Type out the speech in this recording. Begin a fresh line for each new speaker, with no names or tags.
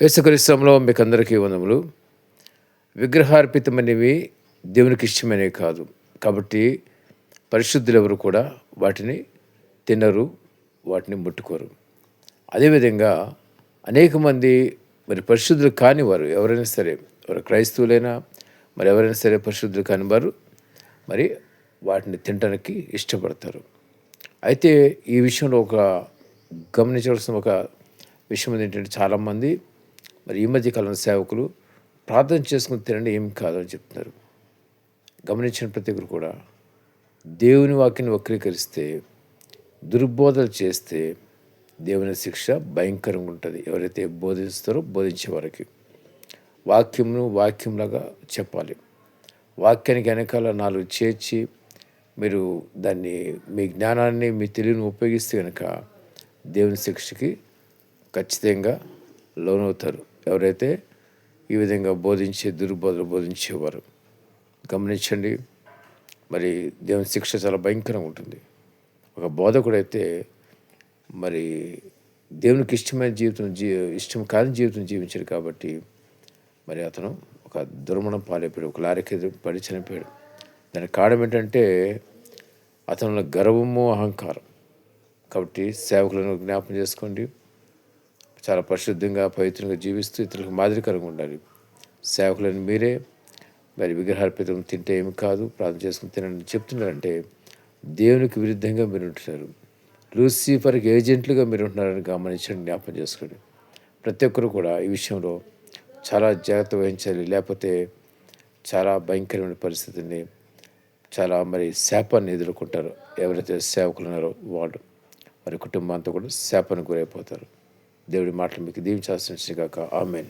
యేసుక్రీస్తులో మీకు అందరికీ వందములు. విగ్రహార్పితమైనవి దేవునికి ఇష్టమైనవి కాదు. కాబట్టి పరిశుద్ధులు ఎవరు కూడా వాటిని తినరు, వాటిని ముట్టుకోరు. అదేవిధంగా అనేక మంది మరి పరిశుద్ధులు కాని వారు ఎవరైనా సరే, వారు క్రైస్తవులైనా మరి ఎవరైనా సరే పరిశుద్ధులు కాని వారు మరి వాటిని తినడానికి ఇష్టపడతారు. అయితే ఈ విషయంలో గమనించవలసిన ఒక విషయం ఏంటంటే, చాలామంది మరి ఈ మధ్య కాలంలో సేవకులు ప్రార్థన చేసుకుని తినండి ఏం కాదని చెప్తున్నారు. గమనించిన ప్రతి ఒక్కరు కూడా దేవుని వాక్యాన్ని వక్రీకరిస్తే, దుర్బోధలు చేస్తే దేవుని శిక్ష భయంకరంగా ఉంటుంది. ఎవరైతే బోధిస్తారో బోధించే వారికి వాక్యంలాగా చెప్పాలి. వాక్యానికి వెనకాల 4 చేర్చి మీరు దాన్ని మీ జ్ఞానాన్ని మీ తెలివిని ఉపయోగిస్తే కనుక దేవుని శిక్షకి ఖచ్చితంగా లోనవుతారు. ఎవరైతే ఈ విధంగా దుర్బోధలు బోధించేవారు గమనించండి. మరి దేవుని శిక్ష చాలా భయంకరంగా ఉంటుంది. ఒక బోధకుడైతే మరి దేవునికి ఇష్టమైన ఇష్టం కాని జీవితం జీవించాడు కాబట్టి మరి అతను ఒక దుర్మరణం పాలైపోయాడు. ఒక లారీకి పడి చనిపోయాడు. దానికి కారణం ఏంటంటే అతను గర్వము, అహంకారం. కాబట్టి సేవకులను జ్ఞాపకం చేసుకోండి. చాలా పరిశుద్ధంగా పవిత్రంగా జీవిస్తూ ఇతరులకు మాదిరికరంగా ఉండాలి. సేవకులను మీరే మరి విగ్రహార్పితం తింటే ఏమి కాదు, ప్రార్థన చేసుకుని తినండి చెప్తున్నారంటే దేవునికి విరుద్ధంగా మీరు ఉంటున్నారు. లూసిఫర్కి ఏజెంట్లుగా మీరు ఉంటున్నారని గమనించండి, జ్ఞాపకం చేసుకోండి. ప్రతి ఒక్కరు కూడా ఈ విషయంలో చాలా జాగ్రత్త వహించాలి. లేకపోతే చాలా భయంకరమైన పరిస్థితిని, చాలా మరి శాపాన్ని ఎదుర్కొంటారు. ఎవరైతే సేవకులు ఉన్నారో వాళ్ళు వారి కుటుంబం అంతా కూడా శాపానికి గురైపోతారు. దేవుడి మాటలు మీకు దీవించాల్సిన గాక. ఆమేన్.